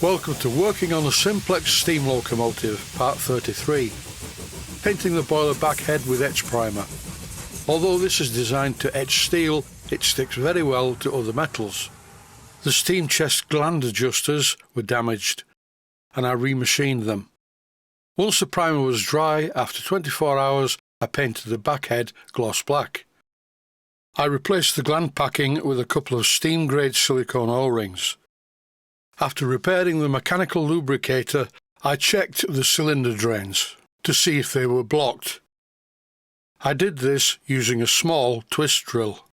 Welcome to working on a Simplex steam locomotive, part 33. Painting the boiler backhead with Etch Primer. Although this is designed to etch steel, it sticks very well to other metals. The Steam Chest Gland adjusters were damaged, and I remachined them. Once the primer was dry, after 24 hours, I painted the backhead gloss black. I replaced the gland packing with a couple of steam-grade silicone O-rings. After repairing the mechanical lubricator, I checked the cylinder drains to see if they were blocked. I did this using a small twist drill.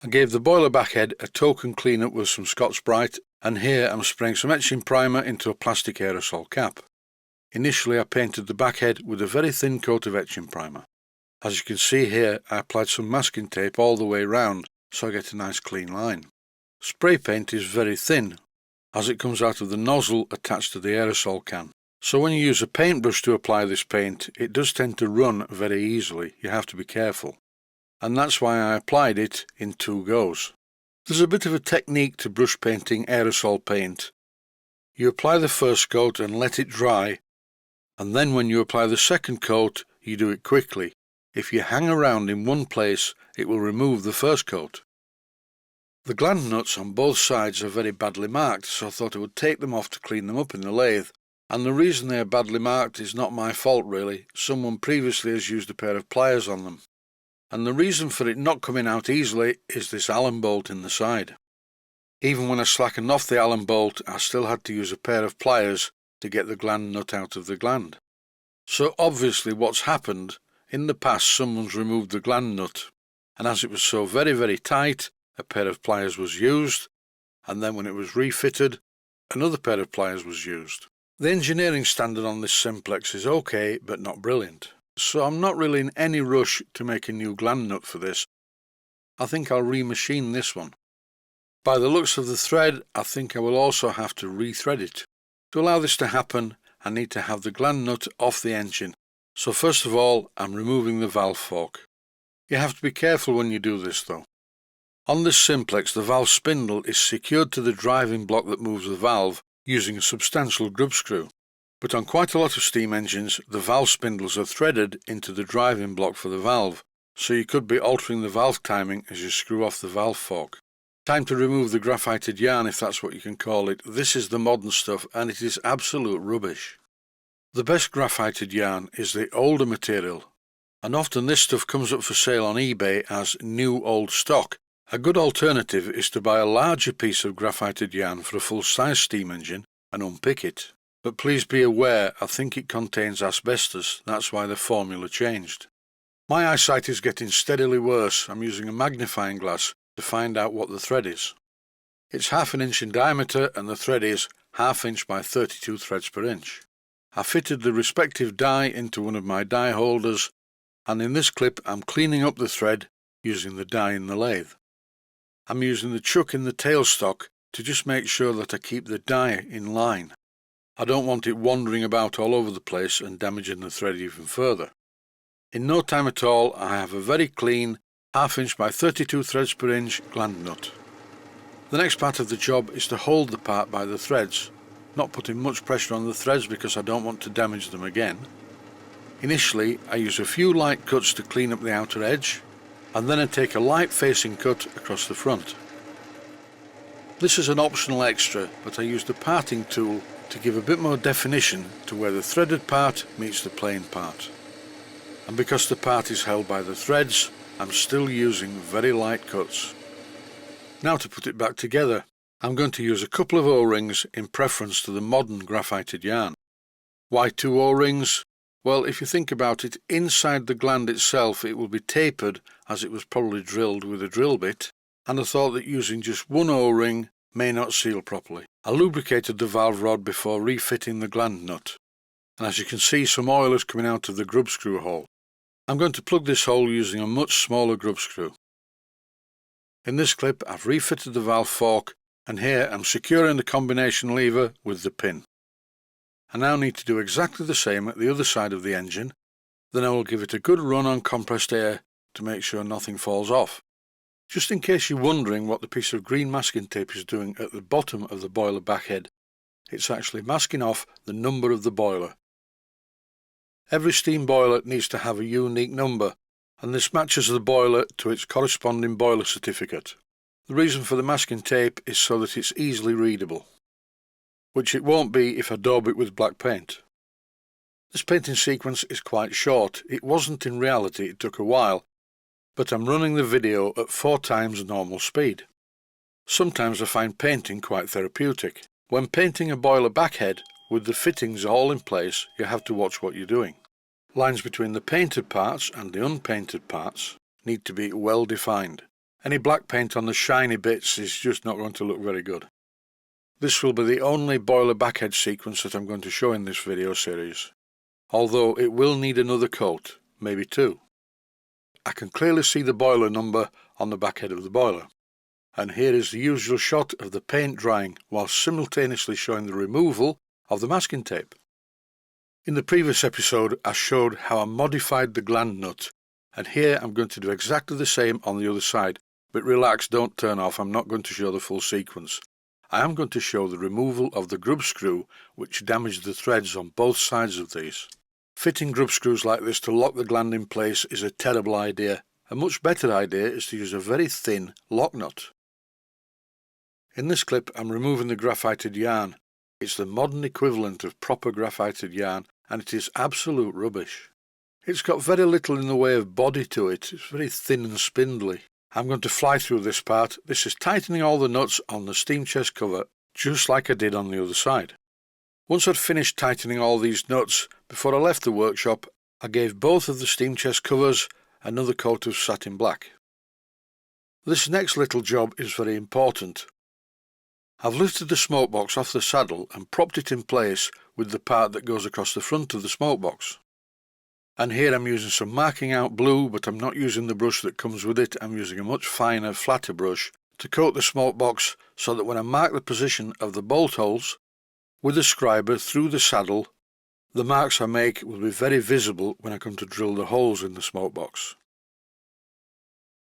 I gave the boiler backhead a token clean-up with some Scotch-Brite, and here I'm spraying some etching primer into a plastic aerosol cap. Initially I painted the backhead with a very thin coat of etching primer. As you can see here, I applied some masking tape all the way round so I get a nice clean line. Spray paint is very thin, as it comes out of the nozzle attached to the aerosol can. So when you use a paintbrush to apply this paint, it does tend to run very easily. You have to be careful. And that's why I applied it in 2 goes. There's a bit of a technique to brush painting aerosol paint. You apply the first coat and let it dry, and then when you apply the second coat, you do it quickly. If you hang around in one place, it will remove the first coat. The gland nuts on both sides are very badly marked, so I thought I would take them off to clean them up in the lathe. And the reason they are badly marked is not my fault really. Someone previously has used a pair of pliers on them. And the reason for it not coming out easily is this Allen bolt in the side. Even when I slackened off the Allen bolt, I still had to use a pair of pliers to get the gland nut out of the gland. So obviously what's happened, in the past someone's removed the gland nut, and as it was so very tight, a pair of pliers was used, and then when it was refitted, another pair of pliers was used. The engineering standard on this Simplex is okay, but not brilliant, so I'm not really in any rush to make a new gland nut for this. I think I'll remachine this one. By the looks of the thread, I think I will also have to rethread it. To allow this to happen, I need to have the gland nut off the engine, so first of all I'm removing the valve fork. You have to be careful when you do this though. On this Simplex, the valve spindle is secured to the driving block that moves the valve using a substantial grub screw, but on quite a lot of steam engines the valve spindles are threaded into the driving block for the valve, so you could be altering the valve timing as you screw off the valve fork. Time to remove the graphited yarn, if that's what you can call it. This is the modern stuff and it is absolute rubbish. The best graphited yarn is the older material, and often this stuff comes up for sale on eBay as new old stock. A good alternative is to buy a larger piece of graphited yarn for a full-size steam engine and unpick it. But please be aware, I think it contains asbestos, that's why the formula changed. My eyesight is getting steadily worse. I'm using a magnifying glass to find out what the thread is. It's 1/2 inch in diameter and the thread is 1/2 inch by 32 threads per inch. I fitted the respective die into one of my die holders, and in this clip I'm cleaning up the thread using the die in the lathe. I'm using the chuck in the tailstock to just make sure that I keep the die in line. I don't want it wandering about all over the place and damaging the thread even further. In no time at all I have a very clean 1/2 inch by 32 threads per inch gland nut. The next part of the job is to hold the part by the threads, not putting much pressure on the threads because I don't want to damage them again. Initially I use a few light cuts to clean up the outer edge, and then I take a light facing cut across the front. This is an optional extra, but I use the parting tool to give a bit more definition to where the threaded part meets the plain part. And because the part is held by the threads, I'm still using very light cuts. Now to put it back together, I'm going to use a couple of O-rings in preference to the modern graphited yarn. Why 2 O-rings? Well, if you think about it, inside the gland itself it will be tapered as it was probably drilled with a drill bit, and I thought that using just 1 O-ring may not seal properly. I lubricated the valve rod before refitting the gland nut, and as you can see some oil is coming out of the grub screw hole. I'm going to plug this hole using a much smaller grub screw. In this clip I've refitted the valve fork, and here I'm securing the combination lever with the pin. I now need to do exactly the same at the other side of the engine, then I will give it a good run on compressed air to make sure nothing falls off. Just in case you're wondering what the piece of green masking tape is doing at the bottom of the boiler backhead, it's actually masking off the number of the boiler. Every steam boiler needs to have a unique number, and this matches the boiler to its corresponding boiler certificate. The reason for the masking tape is so that it's easily readable, which it won't be if I daub it with black paint. This painting sequence is quite short. It wasn't in reality, it took a while, but I'm running the video at 4 times normal speed. Sometimes I find painting quite therapeutic. When painting a boiler backhead, with the fittings all in place, you have to watch what you're doing. Lines between the painted parts and the unpainted parts need to be well defined. Any black paint on the shiny bits is just not going to look very good. This will be the only boiler backhead sequence that I'm going to show in this video series, although it will need another coat, maybe 2. I can clearly see the boiler number on the backhead of the boiler, and here is the usual shot of the paint drying while simultaneously showing the removal of the masking tape. In the previous episode I showed how I modified the gland nut, and here I'm going to do exactly the same on the other side, but relax, don't turn off, I'm not going to show the full sequence. I am going to show the removal of the grub screw which damaged the threads on both sides of these. Fitting grub screws like this to lock the gland in place is a terrible idea. A much better idea is to use a very thin lock nut. In this clip I'm removing the graphited yarn. It's the modern equivalent of proper graphited yarn, and it is absolute rubbish. It's got very little in the way of body to it, it's very thin and spindly. I'm going to fly through this part. This is tightening all the nuts on the steam chest cover, just like I did on the other side. Once I'd finished tightening all these nuts, before I left the workshop, I gave both of the steam chest covers another coat of satin black. This next little job is very important. I've lifted the smokebox off the saddle and propped it in place with the part that goes across the front of the smokebox. And here I'm using some marking out blue, but I'm not using the brush that comes with it. I'm using a much finer, flatter brush to coat the smokebox so that when I mark the position of the bolt holes with the scriber through the saddle, the marks I make will be very visible when I come to drill the holes in the smokebox.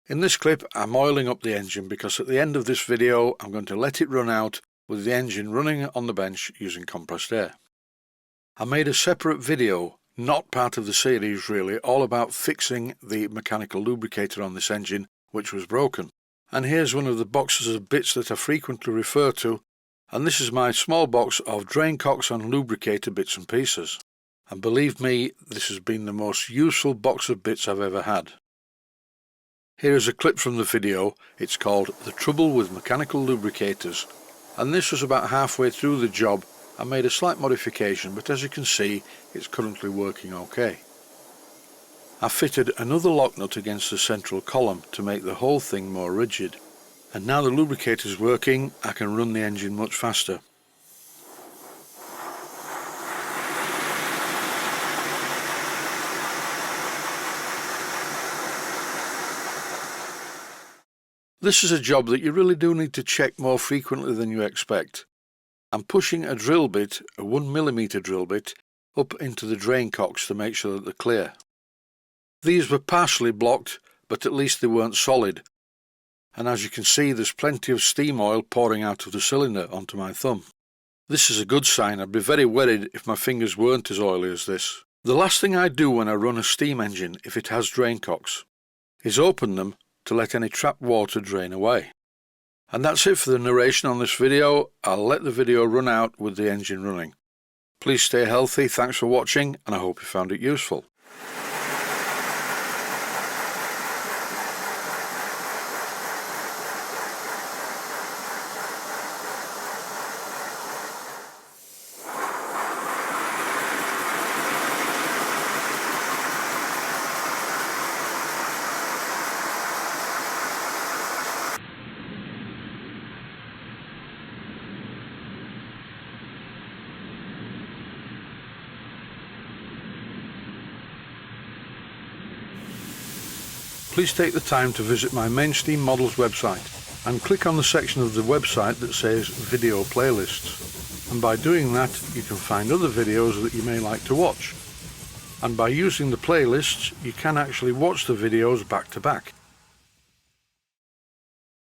In this clip I'm oiling up the engine because at the end of this video I'm going to let it run out with the engine running on the bench using compressed air. I made a separate video, not part of the series really, all about fixing the mechanical lubricator on this engine which was broken. And here's one of the boxes of bits that I frequently refer to, and this is my small box of drain cocks and lubricator bits and pieces. And believe me, this has been the most useful box of bits I've ever had. Here is a clip from the video. It's called The Trouble with Mechanical Lubricators, and this was about halfway through the job. I made a slight modification, but as you can see it's currently working okay. I fitted another lock nut against the central column to make the whole thing more rigid, and now the lubricator is working I can run the engine much faster. This is a job that you really do need to check more frequently than you expect. I'm pushing a drill bit, a 1mm drill bit, up into the drain cocks to make sure that they're clear. These were partially blocked, but at least they weren't solid, and as you can see there's plenty of steam oil pouring out of the cylinder onto my thumb. This is a good sign. I'd be very worried if my fingers weren't as oily as this. The last thing I do when I run a steam engine, if it has drain cocks, is open them to let any trapped water drain away. And that's it for the narration on this video. I'll let the video run out with the engine running. Please stay healthy, thanks for watching, and I hope you found it useful. Please take the time to visit my main Steam Models website and click on the section of the website that says Video Playlists. And by doing that you can find other videos that you may like to watch. And by using the playlists you can actually watch the videos back to back.